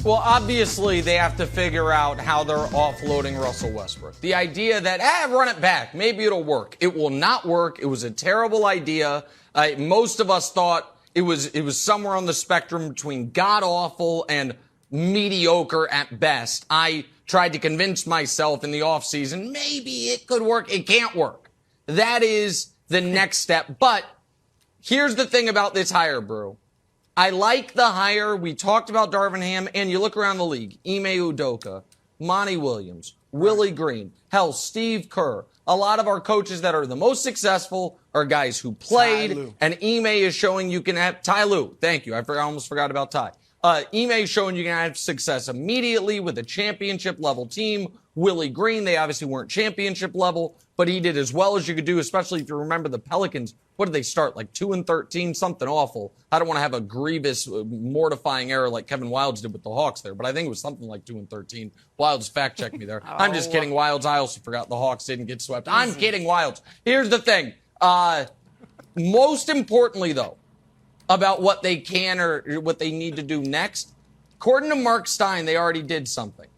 Well, obviously, they have to figure out how they're offloading Russell Westbrook. The idea that, run it back, maybe it'll work. It will not work. It was a terrible idea. Most of us thought it was somewhere on the spectrum between god-awful and mediocre at best. I tried to convince myself in the offseason, maybe it could work. It can't work. That is the next step. But here's the thing about this hire, Brew. I like the hire. We talked about Darvin Ham, and you look around the league. Ime Udoka, Monty Williams, Willie Green, hell, Steve Kerr. A lot of our coaches that are the most successful are guys who played, and Ime is showing you can have Ty Lue. Thank you. I almost forgot about Ty. Ime is showing you can have success immediately with a championship-level team. Willie Green, they obviously weren't championship level, but he did as well as you could do, especially if you remember the Pelicans. What did they start, like 2-13? Something awful. I don't want to have a grievous, mortifying error like Kevin Wildes did with the Hawks there, but I think it was something like 2-13. Wildes fact-checked me there. I'm just kidding, Wildes. I also forgot the Hawks didn't get swept. I'm kidding, Wildes. Here's the thing. Most importantly, though, about what they can or what they need to do next, according to Mark Stein, they already did something.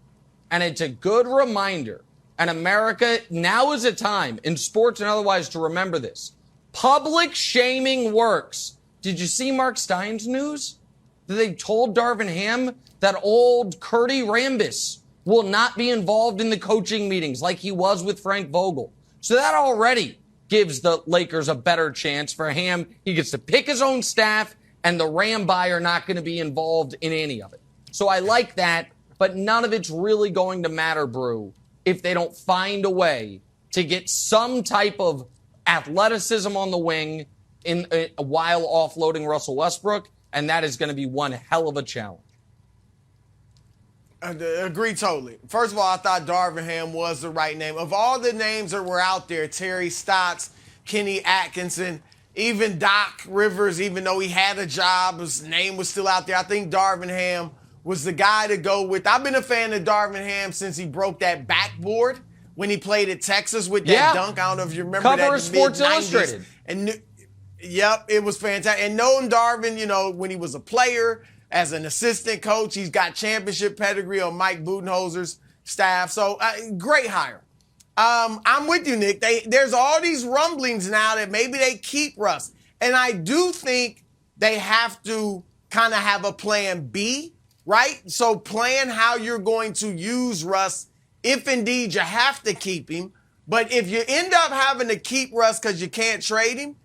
And it's a good reminder. And America, now is a time in sports and otherwise to remember this. Public shaming works. Did you see Mark Stein's news? That they told Darvin Ham that old Curdy Rambis will not be involved in the coaching meetings like he was with Frank Vogel. So that already gives the Lakers a better chance. For Ham, he gets to pick his own staff, and the Rambi are not going to be involved in any of it. So I like that, but none of it's really going to matter, Brew, if they don't find a way to get some type of athleticism on the wing while offloading Russell Westbrook, and that is going to be one hell of a challenge. I agree totally. First of all, I thought Darvin Ham was the right name. Of all the names that were out there, Terry Stotts, Kenny Atkinson, even Doc Rivers, even though he had a job, his name was still out there. I think Darvin Ham was the guy to go with. I've been a fan of Darvin Ham since he broke that backboard when he played at Texas with that dunk. I don't know if you remember Cover that. of Sports Illustrated. And yep, it was fantastic. And knowing Darvin, when he was a player, as an assistant coach, he's got championship pedigree on Mike Budenholzer's staff. So great hire. I'm with you, Nick. There's all these rumblings now that maybe they keep Russ. And I do think they have to kind of have a plan B, right? So plan how you're going to use Russ if indeed you have to keep him. But if you end up having to keep Russ because you can't trade him,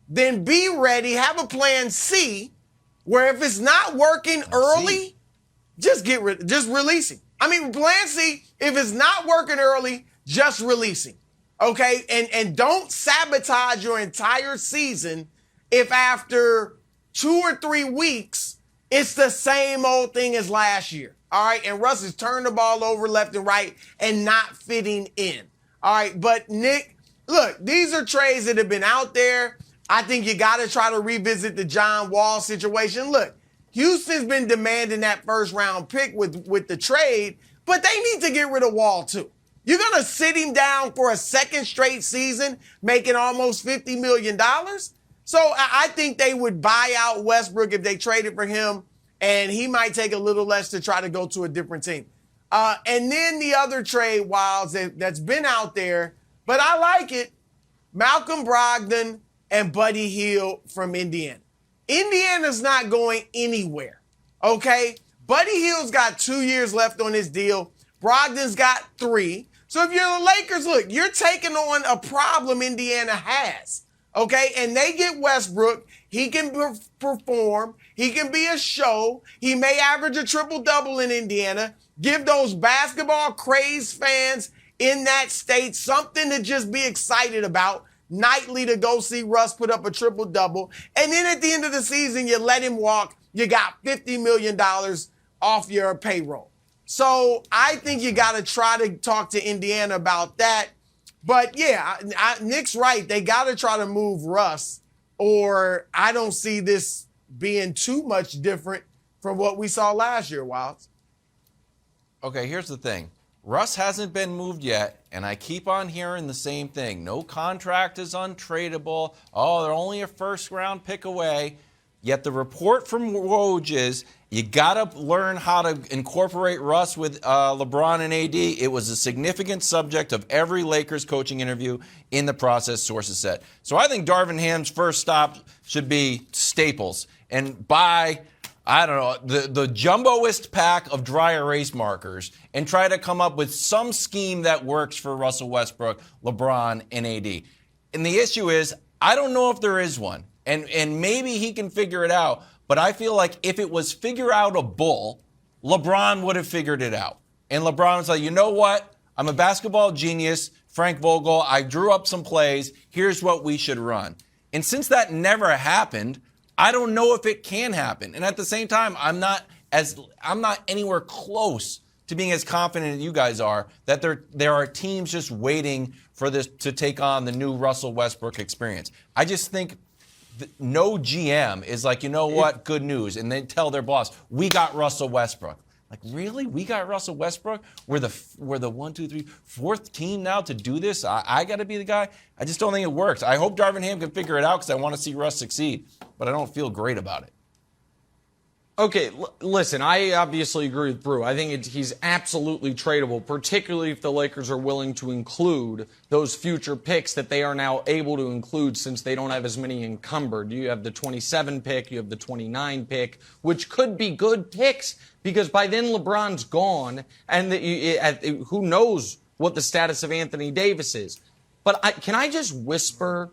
then be ready, have a plan C, where if it's not working early, just release him. I mean, plan C, if it's not working early, just release him. Okay? And don't sabotage your entire season if after 2 or 3 weeks, it's the same old thing as last year. All right? And Russ has turned the ball over left and right and not fitting in. All right? But Nick, look, these are trades that have been out there. I think you got to try to revisit the John Wall situation. Look, Houston's been demanding that first-round pick with the trade, but they need to get rid of Wall, too. You're going to sit him down for a second straight season, making almost $50 million? So I think they would buy out Westbrook if they traded for him, and he might take a little less to try to go to a different team. And then the other trade, Wilds, that's been out there, but I like it, Malcolm Brogdon and Buddy Hield from Indiana. Indiana's not going anywhere, okay? Buddy Hield's got 2 years left on his deal. Brogdon's got 3. So if you're the Lakers, look, you're taking on a problem Indiana has, okay? And they get Westbrook. He can perform. He can be a show. He may average a triple-double in Indiana. Give those basketball-crazed fans in that state something to just be excited about. Nightly to go see Russ put up a triple-double. And then at the end of the season, you let him walk. You got $50 million off your payroll. So I think you got to try to talk to Indiana about that. But, yeah, Nick's right. They got to try to move Russ, or I don't see this being too much different from what we saw last year, Wilds. Okay, here's the thing. Russ hasn't been moved yet, and I keep on hearing the same thing. No contract is untradeable. Oh, they're only a first-round pick away. Yet the report from Woj is you got to learn how to incorporate Russ with LeBron and AD. It was a significant subject of every Lakers coaching interview in the process, sources said. So I think Darvin Ham's first stop should be Staples and buy, I don't know, the jumboest pack of dry erase markers and try to come up with some scheme that works for Russell Westbrook, LeBron, and AD. And the issue is, I don't know if there is one. And maybe he can figure it out. But I feel like if it was figure out a bull, LeBron would have figured it out. And LeBron was like, you know what? I'm a basketball genius, Frank Vogel. I drew up some plays. Here's what we should run. And since that never happened, I don't know if it can happen. And at the same time, I'm not anywhere close to being as confident as you guys are that there are teams just waiting for this to take on the new Russell Westbrook experience. I just think no GM is like, you know what, good news. And they tell their boss, we got Russell Westbrook. Like, really? We got Russell Westbrook? We're the 1, 2, 3, 4th team now to do this? I got to be the guy? I just don't think it works. I hope Darvin Ham can figure it out because I want to see Russ succeed. But I don't feel great about it. Okay, listen, I obviously agree with Brew. I think he's absolutely tradable, particularly if the Lakers are willing to include those future picks that they are now able to include since they don't have as many encumbered. You have the 27 pick, you have the 29 pick, which could be good picks because by then LeBron's gone and who knows what the status of Anthony Davis is. But can I just whisper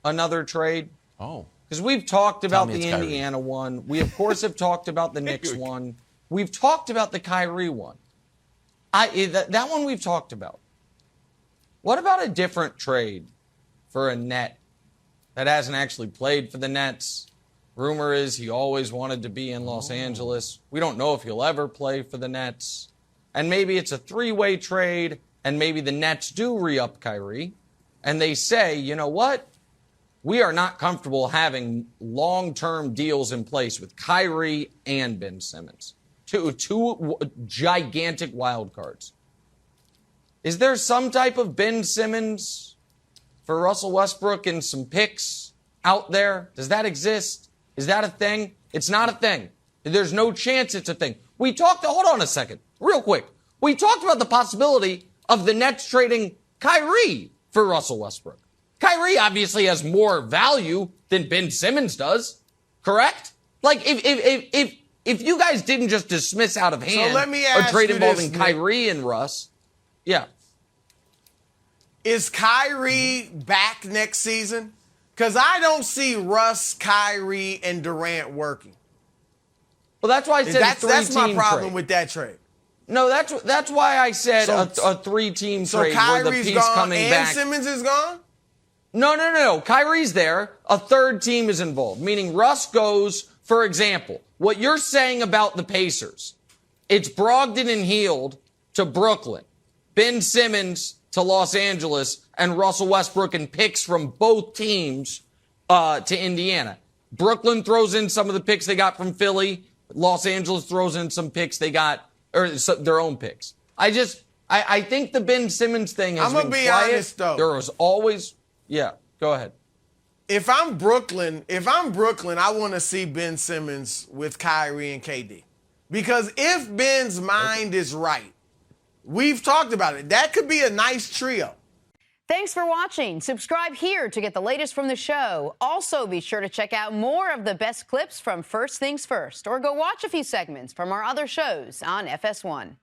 another trade? Oh. Because we've talked about the Indiana one. We, of course, have talked about the Knicks one. We've talked about the Kyrie one. That one we've talked about. What about a different trade for a Net that hasn't actually played for the Nets? Rumor is he always wanted to be in Los Angeles. We don't know if he'll ever play for the Nets. And maybe it's a three-way trade, and maybe the Nets do re-up Kyrie. And they say, you know what? We are not comfortable having long-term deals in place with Kyrie and Ben Simmons. Two gigantic wild cards. Is there some type of Ben Simmons for Russell Westbrook and some picks out there? Does that exist? Is that a thing? It's not a thing. There's no chance it's a thing. Hold on a second, real quick. We talked about the possibility of the Nets trading Kyrie for Russell Westbrook. Kyrie obviously has more value than Ben Simmons does, correct? Like, if you guys didn't just dismiss out of hand a trade involving Kyrie and Russ, yeah. Is Kyrie back next season? Because I don't see Russ, Kyrie, and Durant working. Well, that's why I said that's my problem with that trade. No, that's why I said a three-team trade where the piece coming back. So Simmons is gone? No. Kyrie's there. A third team is involved, meaning Russ goes, for example, what you're saying about the Pacers. It's Brogdon and Hield to Brooklyn, Ben Simmons to Los Angeles, and Russell Westbrook and picks from both teams to Indiana. Brooklyn throws in some of the picks they got from Philly. Los Angeles throws in some picks they got, or their own picks. I think the Ben Simmons thing has been quiet. I'm going to be honest, though. There was always... Yeah, go ahead. If I'm Brooklyn, I want to see Ben Simmons with Kyrie and KD. Because if Ben's mind is right, we've talked about it. That could be a nice trio. Thanks for watching. Subscribe here to get the latest from the show. Also, be sure to check out more of the best clips from First Things First, or go watch a few segments from our other shows on FS1.